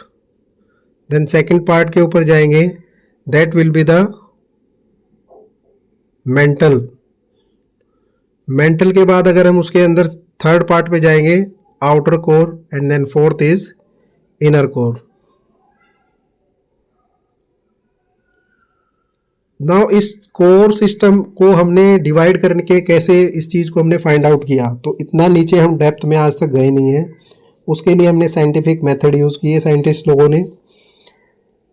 [SPEAKER 1] Then second part के ऊपर जाएंगे, that will be the mantle के बाद अगर हम उसके अंदर थर्ड पार्ट पे जाएंगे, outer core, and then fourth is inner core. Now इस कोर सिस्टम को हमने डिवाइड करने के कैसे इस चीज़ को हमने फाइंड आउट किया, तो इतना नीचे हम डेप्थ में आज तक गए नहीं हैं। उसके लिए हमने साइंटिफिक मेथड यूज़ किए साइंटिस्ट लोगों ने।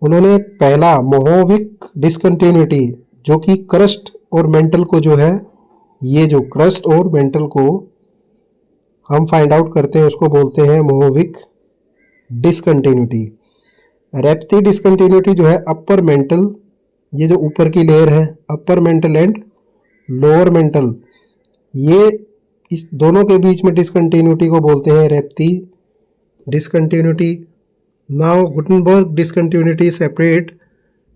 [SPEAKER 1] उन्होंने पहला मोहोविक डिसकंटिन्यूटी, जो कि क्रस्ट और मेंटल को जो है, ये जो क्रस्ट और मेंटल को हम फाइंड आउट करते हैं उसको बोलते हैं मोहोविक डिसकंटिन्यूटी। रेप्टी डिसकंटिन्यूटी जो है अपर मेंटल, ये जो ऊपर की लेयर है upper mantle and lower mental, ये इस दोनों के बीच में डिसकंटिन्यूटी को बोलते हैं Repetti discontinuity. Now Gutenberg discontinuity separate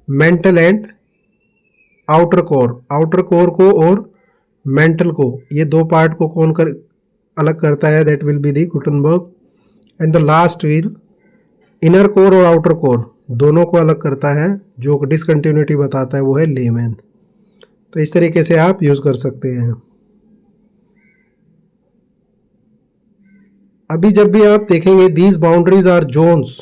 [SPEAKER 1] mantle and outer core को और मेंटल को, ये दो पार्ट को कौन अलग करता है, that will be the Gutenberg. And the last will inner core और आउटर कोर दोनों को अलग करता है, जो डिसकंटिन्यूटी बताता है वो है लेमैन। तो इस तरीके से आप यूज़ कर सकते हैं। अभी जब भी आप देखेंगे these boundaries are zones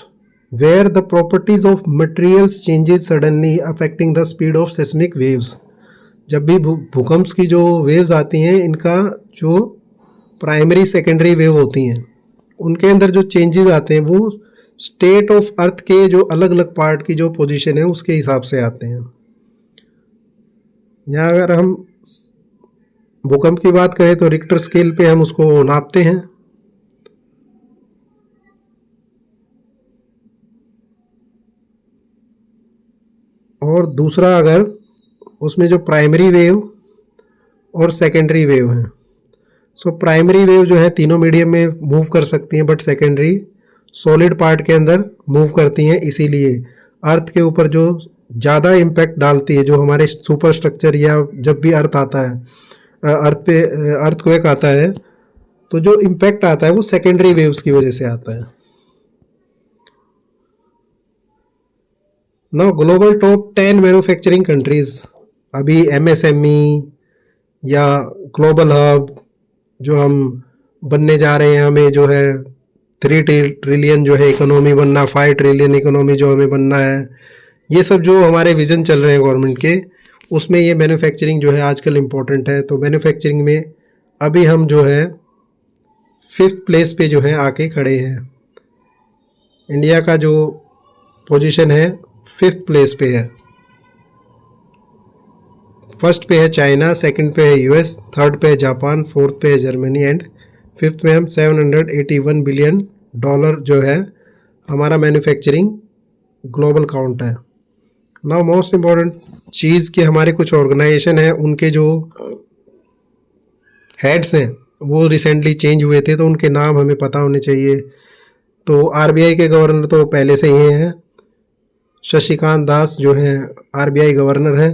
[SPEAKER 1] where the properties of materials changes suddenly affecting the speed of seismic waves. जब भी भूकंप की जो वेव्स आती हैं, इनका जो प्राइमरी सेकेंडरी वेव होती हैं, उनके अंदर जो चेंजेस आते हैं वो स्टेट ऑफ अर्थ के जो अलग अलग पार्ट की जो पोजीशन है उसके हिसाब से आते हैं। यहाँ अगर हम भूकंप की बात करें तो रिक्टर स्केल पे हम उसको नापते हैं। और दूसरा, अगर उसमें जो प्राइमरी वेव और सेकेंडरी वेव है, सो प्राइमरी वेव जो है तीनों मीडियम में मूव कर सकती हैं, बट सेकेंडरी सॉलिड पार्ट के अंदर मूव करती हैं। इसीलिए अर्थ के ऊपर जो ज़्यादा इम्पैक्ट डालती है, जो हमारे सुपर स्ट्रक्चर या जब भी अर्थ आता है, अर्थ पे अर्थक्वेक आता है, तो जो इम्पैक्ट आता है वो सेकेंडरी वेव्स की वजह से आता है। Now global top 10 manufacturing countries, अभी MSME या ग्लोबल हब जो हम बनने जा रहे हैं, हमें जो है 3 ट्रिलियन जो है इकोनॉमी बनना, 5 ट्रिलियन इकोनॉमी जो हमें बनना है, ये सब जो हमारे विज़न चल रहे हैं गवर्नमेंट के, उसमें ये मैन्युफैक्चरिंग जो है आजकल इम्पोर्टेंट है। तो मैन्युफैक्चरिंग में अभी हम जो है 5th प्लेस पे जो है आके खड़े हैं। इंडिया का जो पोजीशन है 5th प्लेस पे है। फर्स्ट पे है चाइना, सेकंड पे है US, थर्ड पे है जापान, फोर्थ पे है जर्मनी एंड फिफ्थ में हम $781 बिलियन जो है हमारा मैन्युफैक्चरिंग ग्लोबल काउंट है। नाउ मोस्ट इम्पॉर्टेंट चीज़ कि हमारे कुछ ऑर्गेनाइजेशन है, उनके जो हेड्स हैं वो रिसेंटली चेंज हुए थे, तो उनके नाम हमें पता होने चाहिए। तो RBI के गवर्नर तो पहले से ही हैं, शशिकांत दास जो हैं RBI गवर्नर हैं।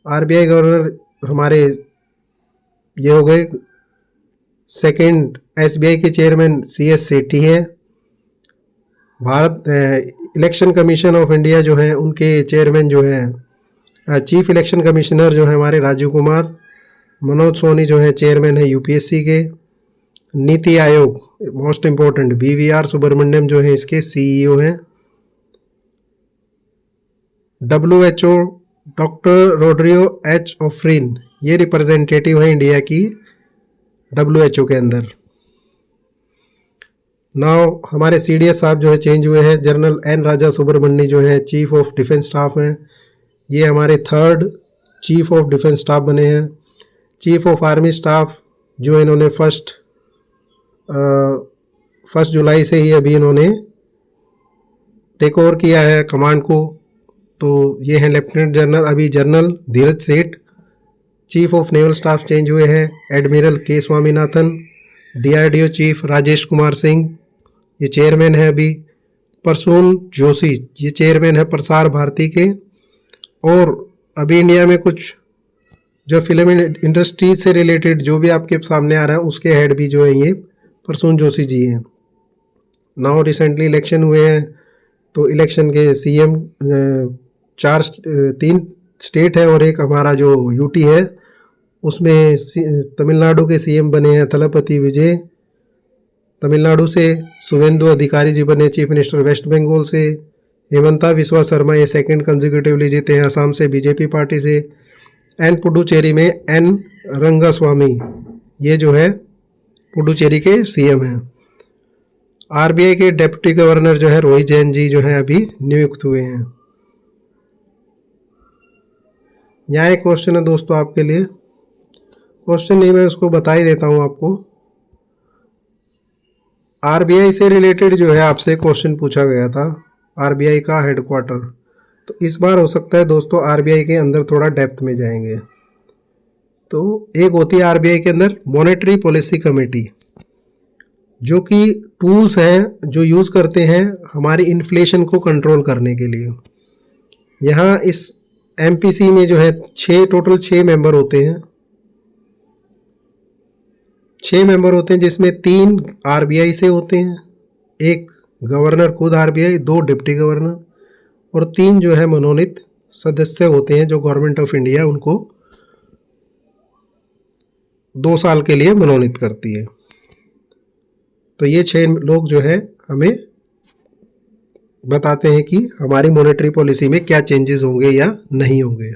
[SPEAKER 1] RBI गवर्नर हमारे ये हो गए। सेकंड SBI के चेयरमैन CS सेठी हैं। Bharat election commission of India जो है उनके चेयरमैन जो है चीफ इलेक्शन कमिश्नर जो है हमारे राजीव कुमार। मनोज सोनी जो है चेयरमैन है UPSC के। NITI Aayog most important BVR Subramaniam जो है इसके CEO हैं। WHO डॉक्टर रोड्रियो H ओफ्रिन ये रिप्रेजेंटेटिव है इंडिया की WHO के अंदर। नाउ हमारे CDS साहब जो है चेंज हुए हैं। जनरल N राजा सुब्रमण्य जो है चीफ ऑफ डिफेंस स्टाफ हैं, ये हमारे 3rd chief of defence staff बने हैं। चीफ ऑफ आर्मी स्टाफ जो इन्होंने 1 जुलाई से ही अभी इन्होंने टेक ओवर किया है कमांड को, तो ये हैं लेफ्टिनेंट जनरल अभी जनरल धीरज सेठ। Chief of naval staff change हुए हैं, admiral K Swaminathan. DRDO chief Rajesh Kumar Singh ये चेयरमैन है अभी। प्रसून जोशी ये चेयरमैन है प्रसार भारती के। और अभी इंडिया में कुछ जो फिल्म इंडस्ट्री से रिलेटेड जो भी आपके सामने आ रहा है उसके हेड भी जो है ये प्रसून जोशी जी हैं। नाउ रिसेंटली इलेक्शन हुए हैं, तो इलेक्शन के CM 3 स्टेट है और एक हमारा जो UT है, उसमें तमिलनाडु के CM बने हैं थलपति विजय। तमिलनाडु से शुभेंदु अधिकारी जी बने चीफ मिनिस्टर। वेस्ट बंगाल से हेमंता विश्वा शर्मा ये सेकंड कंसेक्यूटिवली जीते हैं असम से BJP पार्टी से। एंड पुडुचेरी में N रंगास्वामी ये जो है पुडुचेरी के CM हैं। RBI के डिप्टी गवर्नर जो है रोहित जैन जी जो है अभी नियुक्त हुए हैं। यहाँ एक क्वेश्चन है दोस्तों आपके लिए, क्वेश्चन नहीं मैं उसको बता ही देता हूँ आपको। RBI से रिलेटेड जो है आपसे क्वेश्चन पूछा गया था, RBI का हेडक्वार्टर। तो इस बार हो सकता है दोस्तों RBI के अंदर थोड़ा डेप्थ में जाएंगे। तो एक होती है आरबीआई के अंदर मॉनेटरी पॉलिसी कमेटी, जो कि टूल्स हैं जो यूज़ करते हैं हमारी इन्फ्लेशन को कंट्रोल करने के लिए। यहाँ इस एमपीसी में जो है टोटल 6 मेंबर होते हैं। 6 मेंबर होते हैं जिसमें 3 आरबीआई से होते हैं, एक गवर्नर खुद आरबीआई, 2 डिप्टी गवर्नर और 3 जो है मनोनीत सदस्य होते हैं जो गवर्नमेंट ऑफ इंडिया उनको 2 साल के लिए मनोनीत करती है। तो ये 6 लोग जो है हमें बताते हैं कि हमारी मॉनेटरी पॉलिसी में क्या चेंजेस होंगे या नहीं होंगे।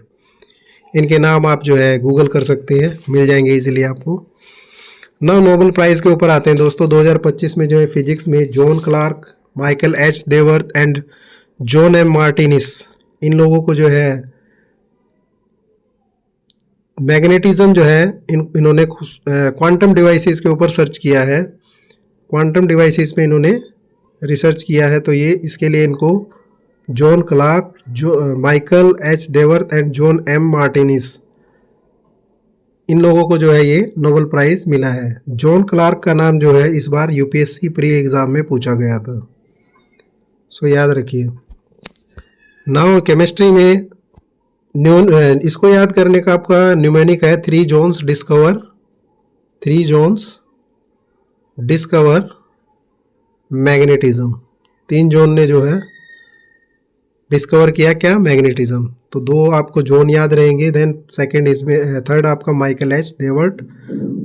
[SPEAKER 1] इनके नाम आप जो है गूगल कर सकते हैं, मिल जाएंगे इजीली आपको। नाउ नोबेल प्राइज़ के ऊपर आते हैं दोस्तों। 2025 में जो है फिजिक्स में John Clarke, Michael H Devoret and John M Martinis, इन लोगों को जो है मैग्नेटिज्म जो है इन्होंने क्वांटम डिवाइसेस के ऊपर सर्च किया है। क्वांटम डिवाइसेस में इन्होंने रिसर्च किया है, तो ये इसके लिए इनको John Clarke, Michael H Devoret and John M Martinis, इन लोगों को जो है ये नोबेल प्राइज़ मिला है। जॉन क्लार्क का नाम जो है इस बार यूपीएससी प्री एग्ज़ाम में पूछा गया था, सो याद रखिए। नाउ केमिस्ट्री में इसको याद करने का आपका न्यूमेरिक है 3 जोन्स डिस्कवर मैग्नेटिज्म। 3 जोन ने जो है डिस्कवर किया क्या, मैग्नेटिज्म। तो 2 आपको जोन याद रहेंगे। देन सेकंड इसमें थर्ड आपका माइकल एच देवर्ट,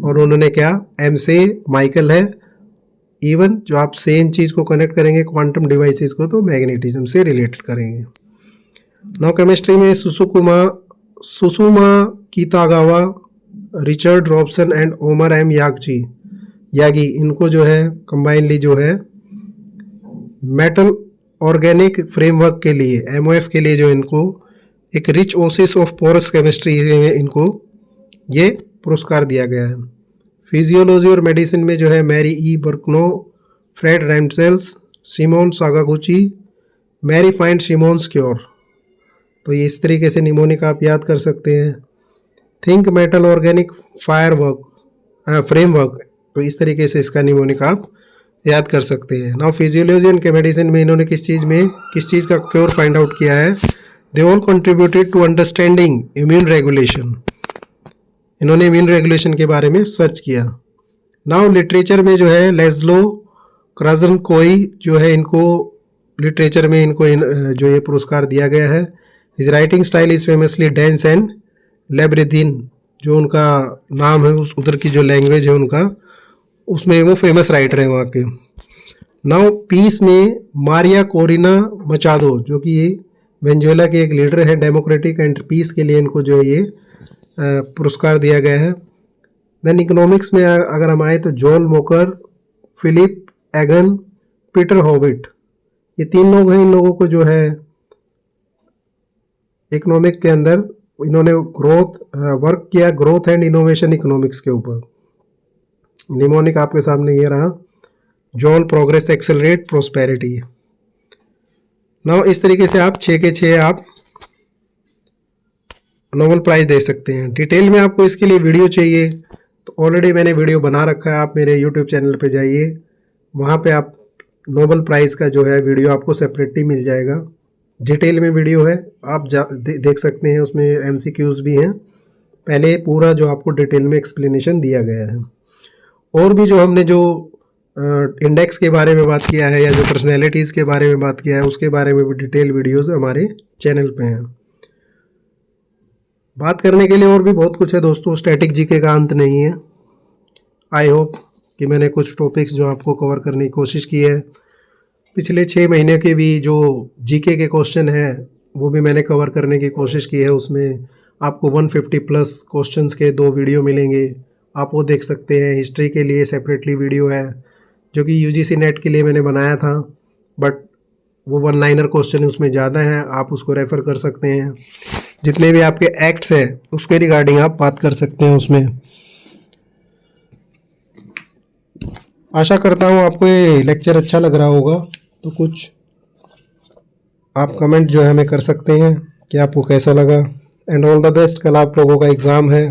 [SPEAKER 1] और उन्होंने क्या, एम से माइकल है। इवन जो आप सेम चीज़ को कनेक्ट करेंगे क्वांटम डिवाइसेस को तो मैग्नेटिज्म से रिलेटेड करेंगे। नाउ केमिस्ट्री में Susumu Kitagawa, Richard Robson and Omar M Yaghi, इनको जो है कंबाइनली जो है मेटल ऑर्गेनिक फ्रेमवर्क के लिए एमओएफ के लिए जो इनको एक rich oasis of porous chemistry में इनको ये पुरस्कार दिया गया है। फिजियोलॉजी और मेडिसिन में जो है Mary E Brunkow, Fred Ramsdell, Shimon Sakaguchi, मैरी फाइंड सिमोन्स क्योर। तो ये इस तरीके से निमोनिक आप याद कर सकते हैं। थिंक मेटल ऑर्गेनिक फ्रेमवर्क, तो इस तरीके से इसका निमोनिक आप याद कर सकते हैं। नाउ फिजियोलॉजी एंड मेडिसिन में इन्होंने किस चीज़ का क्योर फाइंड आउट किया है। They all contributed to understanding immune regulation, इन्होंने इम्यून रेगुलेशन के बारे में सर्च किया। नाउ लिटरेचर में जो है लेस्लो क्राजनकोई जो है इनको लिटरेचर में इनको जो ये पुरस्कार दिया गया है। His writing style is famously dense and labyrinthine, जो उनका नाम है उस उधर की जो लैंग्वेज है उनका, उसमें वो फेमस राइटर है वहाँ के। नाउ पीस में मारिया कोरिना मचादो, जो कि ये वेनेजुएला के एक लीडर है डेमोक्रेटिक एंड पीस के लिए, इनको जो है ये पुरस्कार दिया गया है। देन इकोनॉमिक्स में अगर हम आए तो जोल मोकर, फिलिप एगन, पीटर हॉविट, ये 3 लोग हैं। इन लोगों को जो है इकोनॉमिक के अंदर इन्होंने वर्क किया ग्रोथ एंड इनोवेशन इकोनॉमिक्स के ऊपर। निमोनिक आपके सामने ये रहा, जोल प्रोग्रेस एक्सेलरेट प्रोस्पेरिटी। नाउ इस तरीके से आप 6 के 6 आप नोबेल प्राइज़ दे सकते हैं। डिटेल में आपको इसके लिए वीडियो चाहिए तो ऑलरेडी मैंने वीडियो बना रखा है, आप मेरे यूट्यूब चैनल पे जाइए, वहाँ पे आप नोबेल प्राइज़ का जो है वीडियो आपको सेपरेटली मिल जाएगा। डिटेल में वीडियो है, आप देख सकते हैं, उसमें एमसीक्यूज़ भी हैं। पहले पूरा जो आपको डिटेल में एक्सप्लेनेशन दिया गया है। और भी जो हमने जो इंडेक्स के बारे में बात किया है या जो पर्सनैलिटीज़ के बारे में बात किया है उसके बारे में भी डिटेल वीडियोज़ हमारे चैनल पे हैं। बात करने के लिए और भी बहुत कुछ है दोस्तों, स्टैटिक जीके का अंत नहीं है। आई होप कि मैंने कुछ टॉपिक्स जो आपको कवर करने की कोशिश की है। पिछले 6 महीने के भी जो जीके के क्वेश्चन हैं वो भी मैंने कवर करने की कोशिश की है। उसमें आपको 150 प्लस क्वेश्चंस के 2 वीडियो मिलेंगे, आप वो देख सकते हैं। हिस्ट्री के लिए सेपरेटली वीडियो है जो कि यूजीसी नेट के लिए मैंने बनाया था, बट वो 1 लाइनर क्वेश्चन उसमें ज़्यादा हैं, आप उसको रेफ़र कर सकते हैं। जितने भी आपके एक्ट्स हैं उसके रिगार्डिंग आप बात कर सकते हैं उसमें। आशा करता हूँ आपको ये लेक्चर अच्छा लग रहा होगा, तो कुछ आप कमेंट जो है हमें कर सकते हैं कि आपको कैसा लगा। एंड ऑल द बेस्ट, कल आप लोगों का एग्ज़ाम है।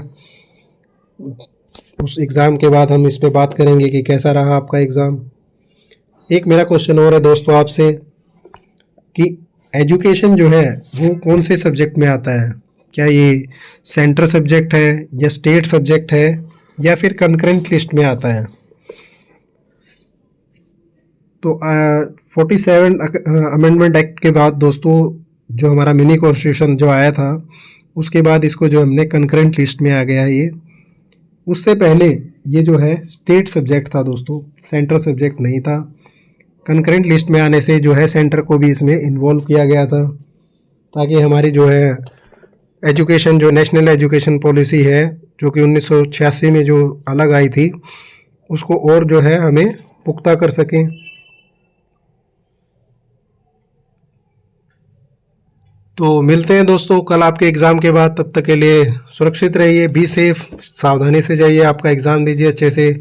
[SPEAKER 1] उस एग्ज़ाम के बाद हम इस पे बात करेंगे कि कैसा रहा आपका एग्ज़ाम। एक मेरा क्वेश्चन और है दोस्तों आपसे कि एजुकेशन जो है वो कौन से सब्जेक्ट में आता है? क्या ये सेंट्रल सब्जेक्ट है या स्टेट सब्जेक्ट है या फिर कंकरेंट लिस्ट में आता है? तो 47 अमेंडमेंट एक्ट के बाद दोस्तों जो हमारा मिनी कॉन्स्टिट्यूशन जो आया था उसके बाद इसको जो हमने कंकरेंट लिस्ट में आ गया है ये। उससे पहले ये जो है स्टेट सब्जेक्ट था दोस्तों, सेंट्रल सब्जेक्ट नहीं था। कंकरेंट लिस्ट में आने से जो है सेंटर को भी इसमें इन्वॉल्व किया गया था ताकि हमारी जो है एजुकेशन जो नेशनल एजुकेशन पॉलिसी है जो कि 1986 में जो अलग आई थी उसको और जो है हमें पुख्ता कर सकें। तो मिलते हैं दोस्तों कल आपके एग्ज़ाम के बाद। तब तक के लिए सुरक्षित रहिए, बी सेफ, सावधानी से जाइए, आपका एग्ज़ाम दीजिए अच्छे से।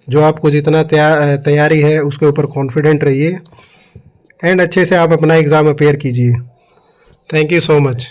[SPEAKER 1] जो आपको जितना तैयारी है उसके ऊपर कॉन्फिडेंट रहिए एंड अच्छे से आप अपना एग्ज़ाम अपेयर कीजिए। Thank you so much.